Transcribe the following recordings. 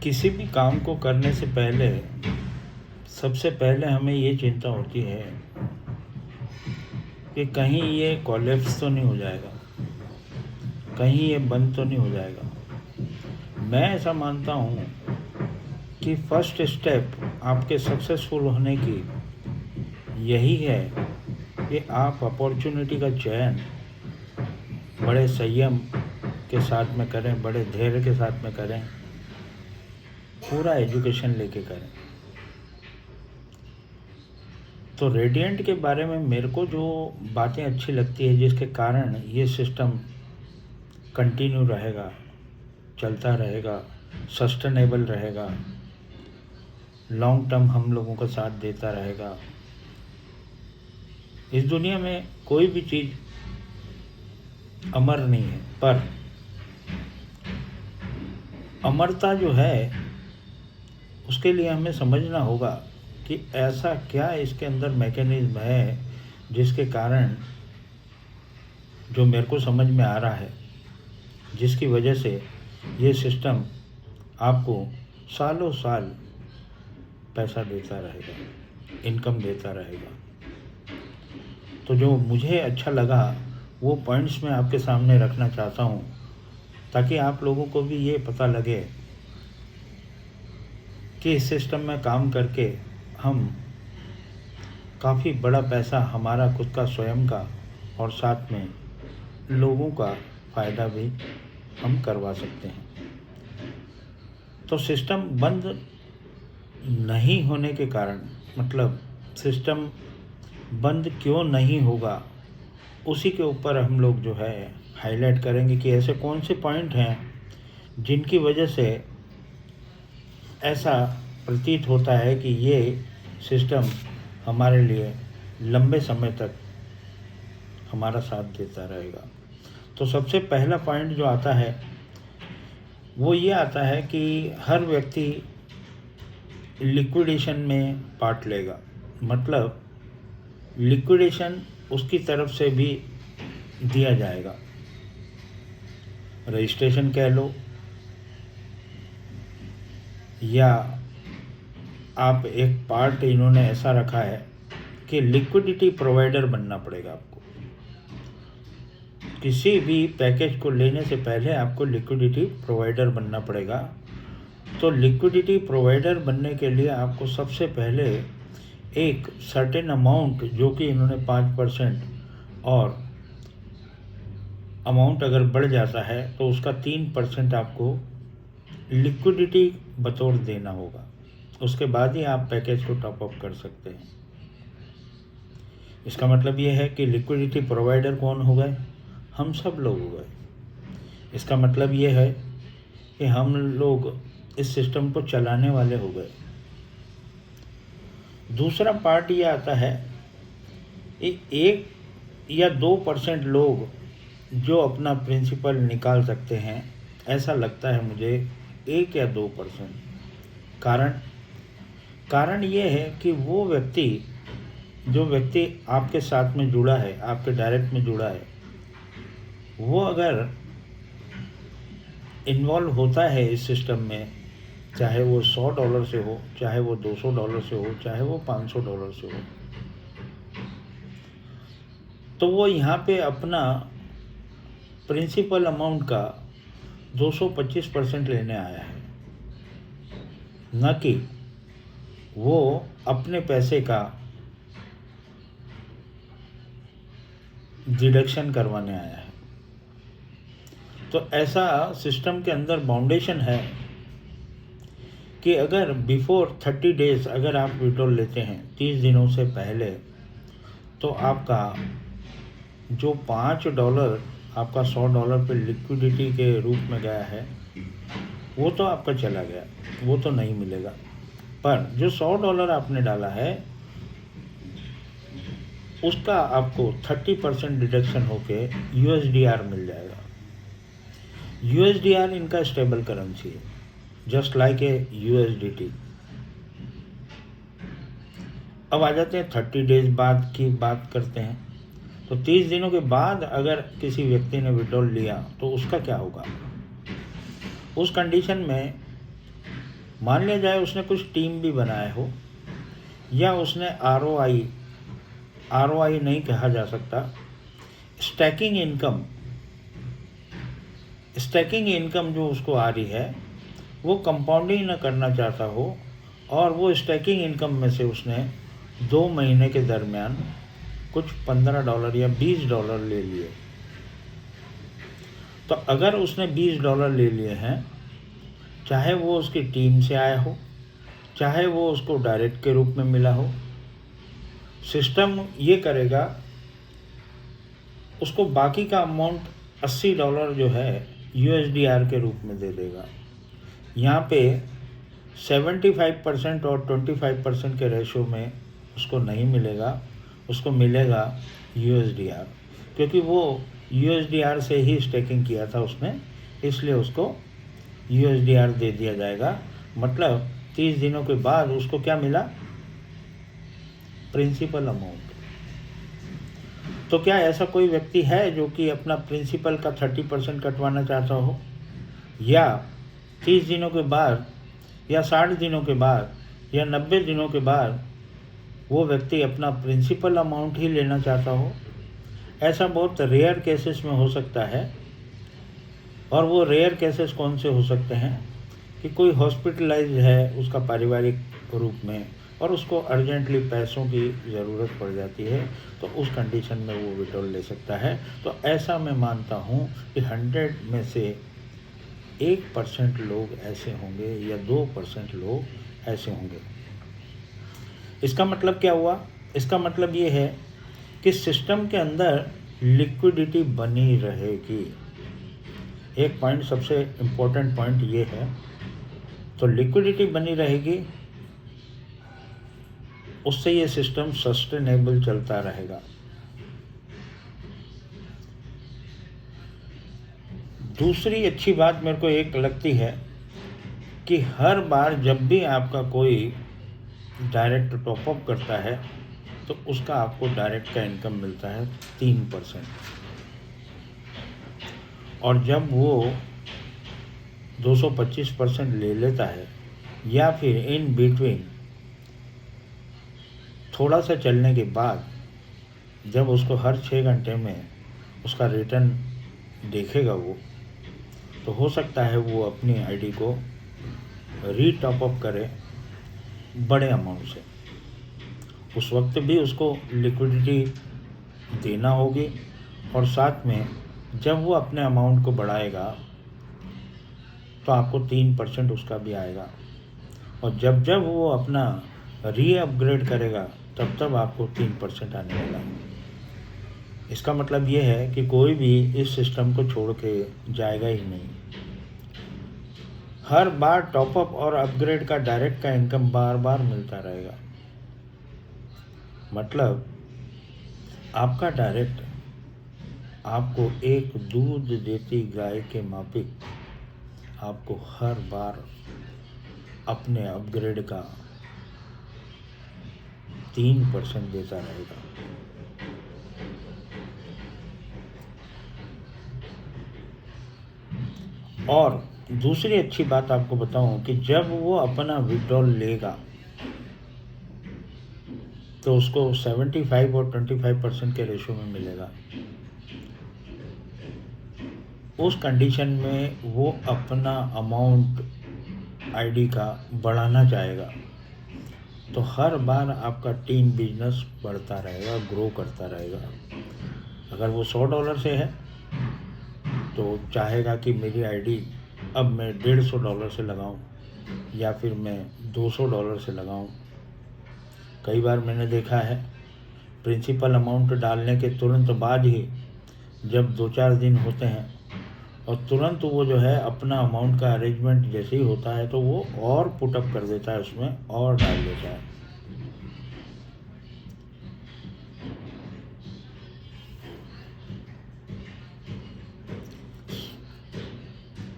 किसी भी काम को करने से पहले सबसे पहले हमें ये चिंता होती है कि कहीं ये कोलैप्स तो नहीं हो जाएगा, कहीं ये बंद तो नहीं हो जाएगा। मैं ऐसा मानता हूँ कि फर्स्ट स्टेप आपके सक्सेसफुल होने की यही है कि आप अपॉर्चुनिटी का चयन बड़े संयम के साथ में करें, बड़े धैर्य के साथ में करें, पूरा एजुकेशन लेके करें। तो रेडिएंट के बारे में मेरे को जो बातें अच्छी लगती है, जिसके कारण ये सिस्टम कंटिन्यू रहेगा, चलता रहेगा, सस्टेनेबल रहेगा, लॉन्ग टर्म हम लोगों का साथ देता रहेगा। इस दुनिया में कोई भी चीज़ अमर नहीं है, पर अमरता जो है उसके लिए हमें समझना होगा कि ऐसा क्या इसके अंदर मैकेनिज्म है जिसके कारण, जो मेरे को समझ में आ रहा है, जिसकी वजह से ये सिस्टम आपको सालों साल पैसा देता रहेगा, इनकम देता रहेगा। तो जो मुझे अच्छा लगा वो पॉइंट्स मैं आपके सामने रखना चाहता हूँ, ताकि आप लोगों को भी ये पता लगे कि इस सिस्टम में काम करके हम काफ़ी बड़ा पैसा, हमारा खुद का स्वयं का और साथ में लोगों का फ़ायदा भी हम करवा सकते हैं। तो सिस्टम बंद नहीं होने के कारण, मतलब सिस्टम बंद क्यों नहीं होगा, उसी के ऊपर हम लोग जो है हाईलाइट करेंगे कि ऐसे कौन से पॉइंट हैं जिनकी वजह से ऐसा प्रतीत होता है कि ये सिस्टम हमारे लिए लंबे समय तक हमारा साथ देता रहेगा। तो सबसे पहला पॉइंट जो आता है वो ये आता है कि हर व्यक्ति लिक्विडेशन में पार्ट लेगा। मतलब लिक्विडेशन उसकी तरफ से भी दिया जाएगा, रजिस्ट्रेशन कह लो, या आप एक पार्ट इन्होंने ऐसा रखा है कि लिक्विडिटी प्रोवाइडर बनना पड़ेगा आपको। किसी भी पैकेज को लेने से पहले आपको लिक्विडिटी प्रोवाइडर बनना पड़ेगा। तो लिक्विडिटी प्रोवाइडर बनने के लिए आपको सबसे पहले एक सर्टेन अमाउंट, जो कि इन्होंने 5%, और अमाउंट अगर बढ़ जाता है तो उसका 3% आपको लिक्विडिटी बतौर देना होगा। उसके बाद ही आप पैकेज को टॉप अप कर सकते हैं। इसका मतलब ये है कि लिक्विडिटी प्रोवाइडर कौन हो गए? हम सब लोग हो गए। इसका मतलब ये है कि हम लोग इस सिस्टम को चलाने वाले हो गए। दूसरा पार्ट ये आता है, 1 या 2% लोग जो अपना प्रिंसिपल निकाल सकते हैं, ऐसा लगता है मुझे 1 या 2%। कारण ये है कि वो व्यक्ति, जो व्यक्ति आपके साथ में जुड़ा है, आपके डायरेक्ट में जुड़ा है, वो अगर इन्वॉल्व होता है इस सिस्टम में, चाहे वो $100 से हो, चाहे वो $200 से हो, चाहे वो $500 से हो, तो वो यहाँ पे अपना प्रिंसिपल अमाउंट का 225% लेने आया है, न कि वो अपने पैसे का डिडक्शन करवाने आया है। तो ऐसा सिस्टम के अंदर बाउंडेशन है कि अगर बिफोर 30 डेज अगर आप विड्रॉल लेते हैं, 30 दिनों से पहले, तो आपका जो $5 आपका $100 पे लिक्विडिटी के रूप में गया है, वो तो आपका चला गया, वो तो नहीं मिलेगा। पर जो $100 आपने डाला है, उसका आपको 30% डिडक्शन होके USDR मिल जाएगा। USDR इनका स्टेबल करेंसी है, जस्ट लाइक ए USDT। अब आ जाते हैं 30 डेज बाद की बात करते हैं। तो 30 दिनों के बाद अगर किसी व्यक्ति ने विड्रॉल लिया तो उसका क्या होगा? उस कंडीशन में मान लिया जाए उसने कुछ टीम भी बनाए हो, या उसने आरओआई नहीं कहा जा सकता, स्टैकिंग इनकम जो उसको आ रही है वो कंपाउंडिंग ना करना चाहता हो, और वो स्टैकिंग इनकम में से उसने 2 महीने के दरमियान कुछ $15 या $20 ले लिए। तो अगर उसने $20 ले लिए हैं, चाहे वो उसकी टीम से आया हो, चाहे वो उसको डायरेक्ट के रूप में मिला हो, सिस्टम ये करेगा, उसको बाकी का अमाउंट $80 जो है यूएसडीआर के रूप में दे देगा। यहाँ पे 75% और 25% के रेशो में उसको नहीं मिलेगा, उसको मिलेगा यूएसडीआर, क्योंकि वो यूएसडीआर से ही स्टेकिंग किया था उसने, इसलिए उसको यूएसडीआर दे दिया जाएगा। मतलब 30 दिनों के बाद उसको क्या मिला? Principal amount. तो क्या ऐसा कोई व्यक्ति है जो कि अपना प्रिंसिपल का 30% कटवाना चाहता हो, या 30 दिनों के बाद, या 60 दिनों के बाद, या 90 दिनों के बाद वो व्यक्ति अपना प्रिंसिपल अमाउंट ही लेना चाहता हो? ऐसा बहुत रेयर केसेस में हो सकता है। और वो रेयर केसेस कौन से हो सकते हैं कि कोई हॉस्पिटलाइज है उसका पारिवारिक रूप में, और उसको अर्जेंटली पैसों की ज़रूरत पड़ जाती है, तो उस कंडीशन में वो विड्रॉल ले सकता है। तो ऐसा मैं मानता हूँ कि 100 में से 1% लोग ऐसे होंगे या 2% लोग ऐसे होंगे। इसका मतलब क्या हुआ? इसका मतलब ये है कि सिस्टम के अंदर लिक्विडिटी बनी रहेगी। एक पॉइंट, सबसे इम्पोर्टेंट पॉइंट ये है। तो लिक्विडिटी बनी रहेगी, उससे ये सिस्टम सस्टेनेबल चलता रहेगा। दूसरी अच्छी बात मेरे को एक लगती है कि हर बार जब भी आपका कोई डायरेक्ट टॉपअप करता है तो उसका आपको डायरेक्ट का इनकम मिलता है 3%, और जब वो 225% ले लेता है, या फिर इन बिटवीन थोड़ा सा चलने के बाद जब उसको हर 6 घंटे में उसका रिटर्न देखेगा वो, तो हो सकता है वो अपनी आईडी को रीटॉपअप करे बड़े अमाउंट से। उस वक्त भी उसको लिक्विडिटी देना होगी, और साथ में जब वो अपने अमाउंट को बढ़ाएगा तो आपको 3% उसका भी आएगा, और जब जब वो अपना रीअपग्रेड करेगा तब तब आपको 3% आने वाला है। इसका मतलब ये है कि कोई भी इस सिस्टम को छोड़ के जाएगा ही नहीं। हर बार टॉपअप और अपग्रेड का डायरेक्ट का इनकम बार बार मिलता रहेगा। मतलब आपका डायरेक्ट आपको एक दूध देती गाय के माफिक आपको हर बार अपने अपग्रेड का 3% देता रहेगा। और दूसरी अच्छी बात आपको बताऊं कि जब वो अपना विड्रॉल लेगा तो उसको 75 और 25% के रेशो में मिलेगा। उस कंडीशन में वो अपना अमाउंट आईडी का बढ़ाना चाहेगा, तो हर बार आपका टीम बिजनेस बढ़ता रहेगा, ग्रो करता रहेगा। अगर वो $100 से है तो चाहेगा कि मेरी आईडी अब मैं $150 से लगाऊं, या फिर मैं $200 से लगाऊं। कई बार मैंने देखा है प्रिंसिपल अमाउंट डालने के तुरंत बाद ही जब 2-4 दिन होते हैं और तुरंत वो जो है अपना अमाउंट का अरेंजमेंट जैसे ही होता है तो वो और पुटअप कर देता है, उसमें और डाल देता है।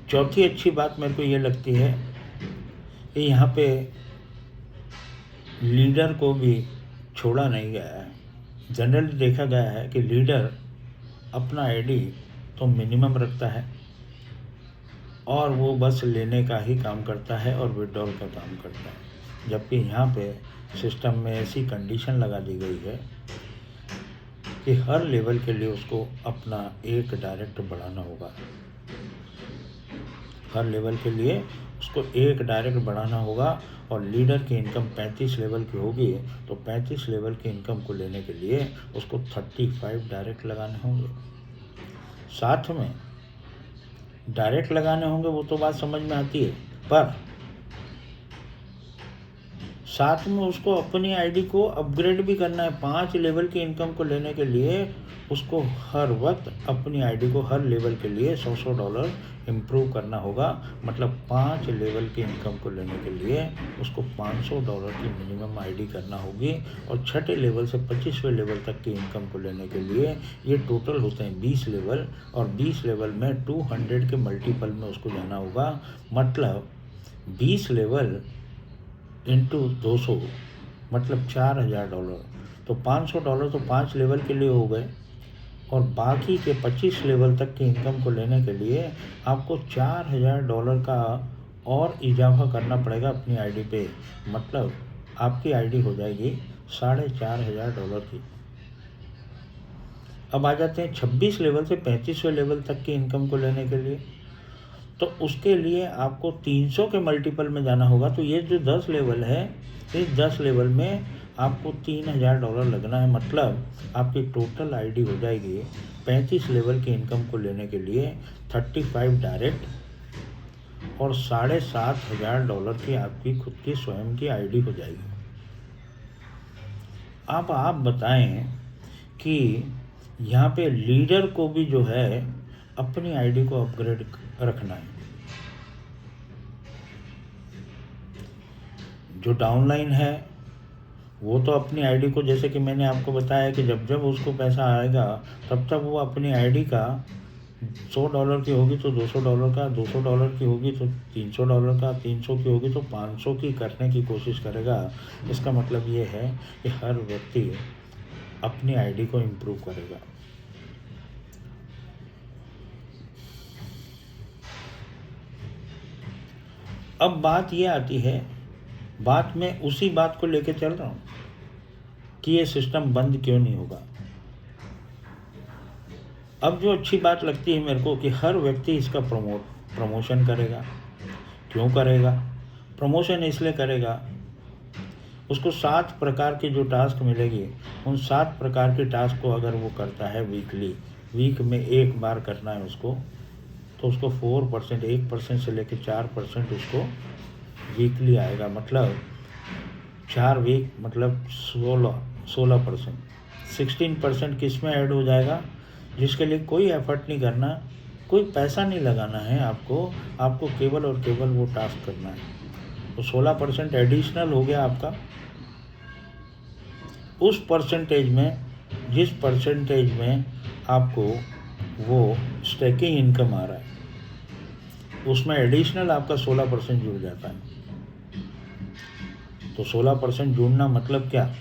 चौथी अच्छी बात मेरे को ये लगती है कि यहाँ पे लीडर को भी छोड़ा नहीं गया है। जनरली देखा गया है कि लीडर अपना आईडी तो मिनिमम रखता है, और वो बस लेने का ही काम करता है और विड्रॉल का काम करता है। जबकि यहाँ पे सिस्टम में ऐसी कंडीशन लगा दी गई है कि हर लेवल के लिए उसको अपना एक डायरेक्ट बढ़ाना होगा। हर लेवल के लिए उसको एक डायरेक्ट बढ़ाना होगा और लीडर की इनकम 35 लेवल की होगी तो 35 लेवल की इनकम को लेने के लिए उसको 35 डायरेक्ट लगाने होंगे। साथ में डायरेक्ट लगाने होंगे वो तो बात समझ में आती है, पर साथ में उसको अपनी आईडी को अपग्रेड भी करना है। 5 लेवल की इनकम को लेने के लिए उसको हर वक्त अपनी आईडी को हर लेवल के लिए $100 इम्प्रूव करना होगा। मतलब 5 लेवल की इनकम को लेने के लिए उसको $500 की मिनिमम आईडी करना होगी और छठे लेवल से 25वें लेवल तक की इनकम को लेने के लिए ये टोटल होते हैं 20 लेवल और 20 लेवल में 200 के मल्टीपल में उसको जाना होगा। मतलब 20 लेवल इंटू 200 मतलब $4000। तो $500 तो 5 लेवल के लिए हो गए और बाकी के 25 लेवल तक की इनकम को लेने के लिए आपको $4000 का और इजाफा करना पड़ेगा अपनी आईडी पे। मतलब आपकी आईडी हो जाएगी $4500 की। अब आ जाते हैं 26 लेवल से 35वें लेवल तक की इनकम को लेने के लिए। तो उसके लिए आपको 300 के मल्टीपल में जाना होगा। तो ये जो 10 लेवल है, इस 10 लेवल में आपको $3000 लगना है। मतलब आपकी टोटल आईडी हो जाएगी 35 लेवल की इनकम को लेने के लिए 35 डायरेक्ट और $7500 की आपकी खुद की स्वयं की आईडी हो जाएगी। अब आप बताएं कि यहाँ पे लीडर को भी जो है अपनी आईडी को अपग्रेड रखना है। जो डाउनलाइन है वो तो अपनी आईडी को, जैसे कि मैंने आपको बताया कि जब जब उसको पैसा आएगा तब तक वो अपनी आईडी का $100 की होगी तो $200 का, $200 की होगी तो $300 का, 300 की होगी तो 500 की करने की कोशिश करेगा। इसका मतलब ये है कि हर व्यक्ति अपनी आईडी को इम्प्रूव करेगा। अब बात ये आती है, बात मैं उसी बात को लेके चल रहा हूँ कि ये सिस्टम बंद क्यों नहीं होगा। अब जो अच्छी बात लगती है मेरे को कि हर व्यक्ति इसका प्रमोशन करेगा। क्यों करेगा? प्रमोशन इसलिए करेगा, उसको 7 प्रकार के जो टास्क मिलेगी उन 7 प्रकार के टास्क को अगर वो करता है वीक में एक बार करना है उसको, तो उसको 4% 1% से लेकर 4% उसको वीकली आएगा। मतलब 4 वीक मतलब 16%। 16% किस में ऐड हो जाएगा? जिसके लिए कोई एफर्ट नहीं करना, कोई पैसा नहीं लगाना है आपको केवल और केवल वो टास्क करना है। तो 16% एडिशनल हो गया आपका। उस परसेंटेज में, जिस परसेंटेज में आपको वो स्टैकिंग इनकम आ रहा है, उसमें एडिशनल आपका 16% जुड़ जाता है। तो 16% जुड़ना मतलब क्या?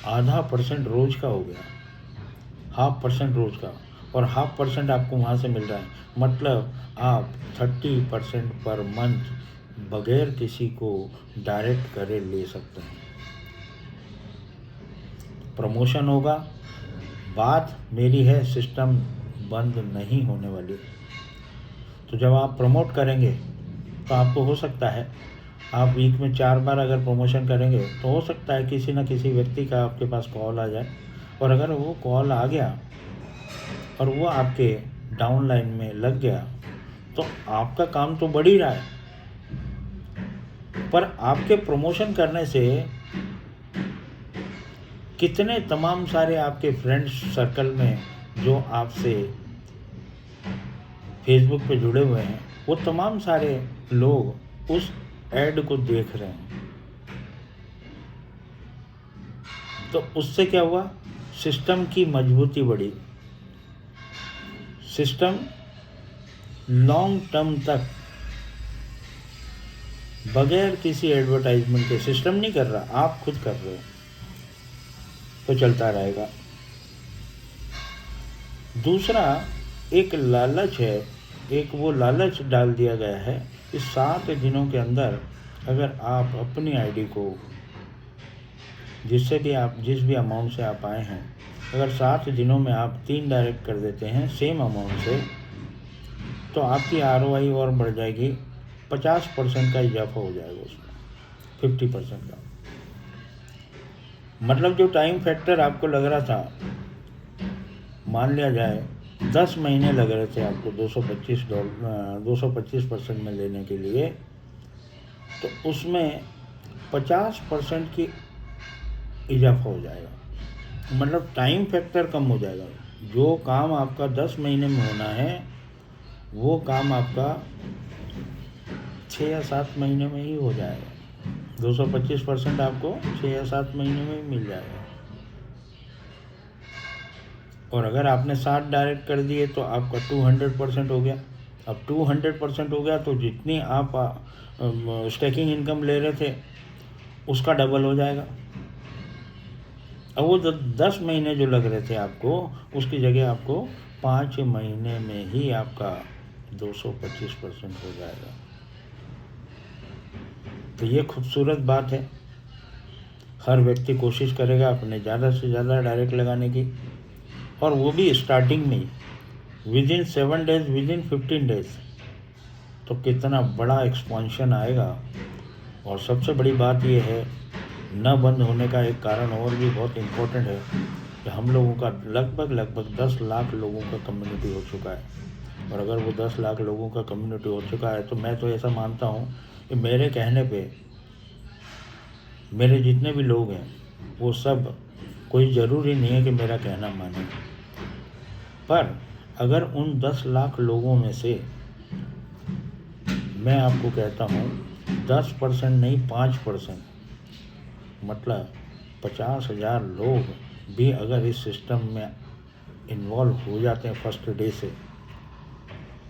आधा % रोज का हो गया, 0.5% रोज का, और 0.5% आपको वहाँ से मिल रहा है। मतलब आप 30% पर मंथ बगैर किसी को डायरेक्ट करे ले सकते हैं। प्रमोशन होगा। बात मेरी है, सिस्टम बंद नहीं होने वाली। तो जब आप प्रमोट करेंगे तो आपको हो सकता है आप वीक में 4 बार अगर प्रमोशन करेंगे तो हो सकता है किसी न किसी व्यक्ति का आपके पास कॉल आ जाए, और अगर वो कॉल आ गया और वो आपके डाउनलाइन में लग गया तो आपका काम तो बढ़ ही रहा है, पर आपके प्रमोशन करने से कितने तमाम सारे आपके फ्रेंड्स सर्कल में जो आपसे फेसबुक पे जुड़े हुए हैं, वो तमाम सारे लोग उस ऐड को देख रहे हैं। तो उससे क्या हुआ? सिस्टम की मजबूती बढ़ी। सिस्टम लॉन्ग टर्म तक बगैर किसी एडवर्टाइजमेंट के, सिस्टम नहीं कर रहा, आप खुद कर रहे हो, तो चलता रहेगा। दूसरा एक लालच है एक वो लालच डाल दिया गया है कि 7 दिनों के अंदर अगर आप अपनी आईडी को जिससे भी आप जिस भी अमाउंट से आप आए हैं, अगर 7 दिनों में आप 3 डायरेक्ट कर देते हैं सेम अमाउंट से, तो आपकी आरओआई और बढ़ जाएगी। 50% का इजाफा हो जाएगा उसमें, 50% का। मतलब जो टाइम फैक्टर आपको लग रहा था, मान लिया जाए 10 महीने लग रहे थे आपको $225 में लेने के लिए, तो उसमें 50% की इजाफा हो जाएगा। मतलब टाइम फैक्टर कम हो जाएगा। जो काम आपका 10 महीने में होना है, वो काम आपका 6 या 7 महीने में ही हो जाएगा। 225% आपको 6 या 7 महीने में ही मिल जाएगा। और अगर आपने 7 डायरेक्ट कर दिए तो आपका 200% हो गया। अब 200% हो गया तो जितनी आप स्टैकिंग इनकम ले रहे थे उसका डबल हो जाएगा। अब वो 10 महीने जो लग रहे थे आपको, उसकी जगह आपको 5 महीने में ही आपका 225% हो जाएगा। तो ये खूबसूरत बात है। हर व्यक्ति कोशिश करेगा अपने ज़्यादा से ज़्यादा डायरेक्ट लगाने की, और वो भी स्टार्टिंग में विदिन 7 डेज, विदिन 15 डेज। तो कितना बड़ा एक्सपेंशन आएगा। और सबसे बड़ी बात ये है, न बंद होने का एक कारण और भी बहुत इम्पोर्टेंट है कि हम लोगों का लगभग 10 लाख लोगों का कम्युनिटी हो चुका है। और अगर वो 10 लाख लोगों का कम्युनिटी हो चुका है, तो मैं तो ऐसा मानता हूँ कि मेरे कहने पे मेरे जितने भी लोग हैं वो सब, कोई ज़रूरी नहीं है कि मेरा कहना माने, पर अगर उन 10 लाख लोगों में से मैं आपको कहता हूँ 10% नहीं 5%, मतलब 50,000 लोग भी अगर इस सिस्टम में इन्वॉल्व हो जाते हैं फर्स्ट डे से,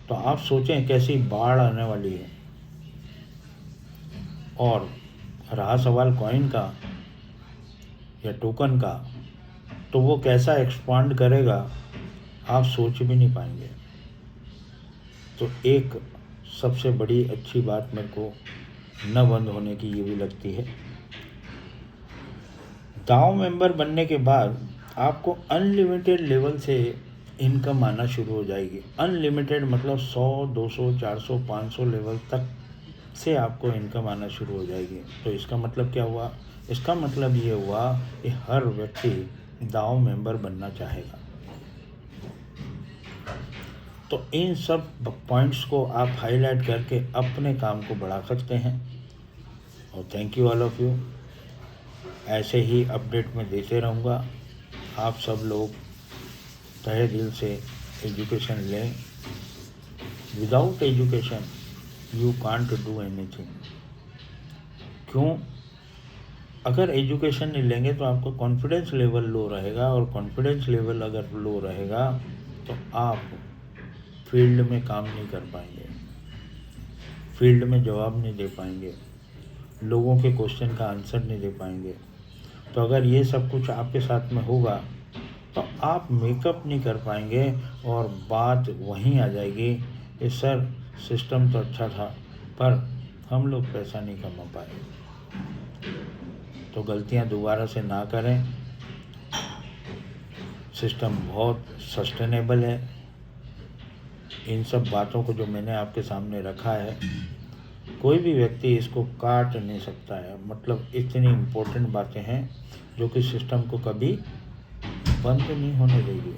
तो आप सोचें कैसी बाढ़ आने वाली है। और रहा सवाल कॉइन का या टोकन का, तो वो कैसा एक्सपांड करेगा आप सोच भी नहीं पाएंगे। तो एक सबसे बड़ी अच्छी बात मेरे को न बंद होने की ये भी लगती है, दाव मेंबर बनने के बाद आपको अनलिमिटेड लेवल से इनकम आना शुरू हो जाएगी। अनलिमिटेड मतलब 100, 200, 400, 500 लेवल तक से आपको इनकम आना शुरू हो जाएगी। तो इसका मतलब क्या हुआ? इसका मतलब ये हुआ कि हर व्यक्ति दाव मेंबर बनना चाहेगा। तो इन सब पॉइंट्स को आप हाईलाइट करके अपने काम को बढ़ा सकते हैं। और thank you all of you. ऐसे ही अपडेट मैं देते रहूँगा। आप सब लोग तहे दिल से एजुकेशन लें। Without education you can't do anything. क्यों? अगर एजुकेशन नहीं लेंगे तो आपका कॉन्फिडेंस लेवल लो रहेगा, और कॉन्फिडेंस लेवल अगर लो रहेगा तो आप फील्ड में काम नहीं कर पाएंगे, फील्ड में जवाब नहीं दे पाएंगे, लोगों के क्वेश्चन का आंसर नहीं दे पाएंगे। तो अगर ये सब कुछ आपके साथ में होगा तो आप मेकअप नहीं कर पाएंगे, और बात वहीं आ जाएगी कि सर सिस्टम तो अच्छा था पर हम लोग पैसा नहीं कमा पाए। तो गलतियां दोबारा से ना करें। सिस्टम बहुत सस्टेनेबल है। इन सब बातों को जो मैंने आपके सामने रखा है, कोई भी व्यक्ति इसको काट नहीं सकता है। मतलब इतनी इम्पोर्टेंट बातें हैं जो कि सिस्टम को कभी बंद नहीं होने देगी।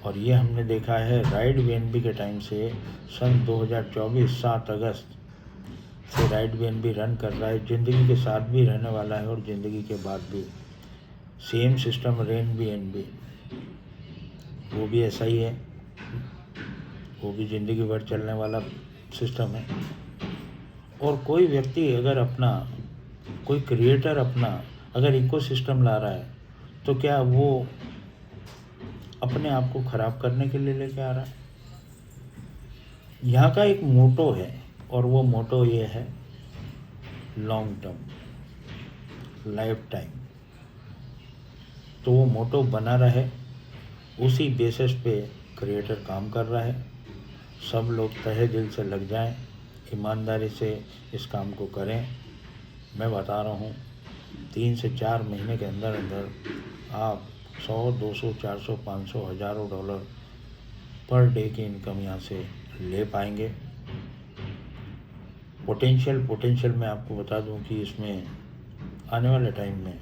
और ये हमने देखा है राइड बीएनबी के टाइम से, सन 2024 7 अगस्त से राइड बीएनबी रन कर रहा है। ज़िंदगी के साथ भी रहने वाला है और ज़िंदगी के बाद भी। सेम सिस्टम रेन बीएनबी, वो भी ऐसा ही है, वो भी ज़िंदगी भर चलने वाला सिस्टम है। और कोई व्यक्ति अगर अपना, कोई क्रिएटर अपना अगर इकोसिस्टम ला रहा है, तो क्या वो अपने आप को ख़राब करने के लिए लेके आ रहा है? यहाँ का एक मोटो है, और वो मोटो ये है लॉन्ग टर्म, लाइफ टाइम। तो वो मोटो बना रहे, उसी बेसिस पे क्रिएटर काम कर रहा है। सब लोग तहे दिल से लग जाएं, ईमानदारी से इस काम को करें। मैं बता रहा हूँ 3 से 4 महीने के अंदर अंदर आप 100, 200, 400, 500, हज़ारों डॉलर पर डे की इनकम यहाँ से ले पाएंगे। पोटेंशियल मैं आपको बता दूं कि इसमें आने वाले टाइम में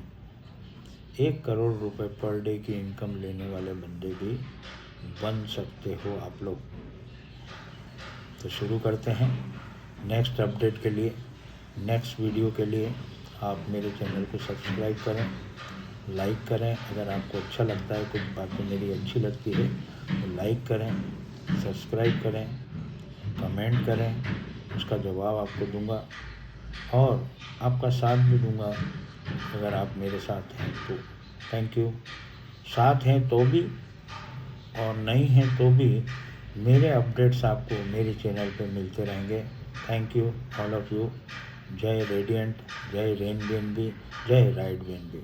1 करोड़ रुपए पर डे की इनकम लेने वाले बंदे भी बन सकते हो आप लोग। तो शुरू करते हैं। नेक्स्ट अपडेट के लिए, नेक्स्ट वीडियो के लिए आप मेरे चैनल को सब्सक्राइब करें, लाइक करें। अगर आपको अच्छा लगता है, कुछ बातें मेरी अच्छी लगती है तो लाइक करें, सब्सक्राइब करें, कमेंट करें, उसका जवाब आपको दूंगा और आपका साथ भी दूंगा अगर आप मेरे साथ हैं तो। Thank you. साथ हैं तो भी और नहीं हैं तो भी मेरे अपडेट्स आपको मेरे चैनल पे मिलते रहेंगे। Thank you all of you. जय रेडियंट, जय रेन BNB, जय राइड BNB।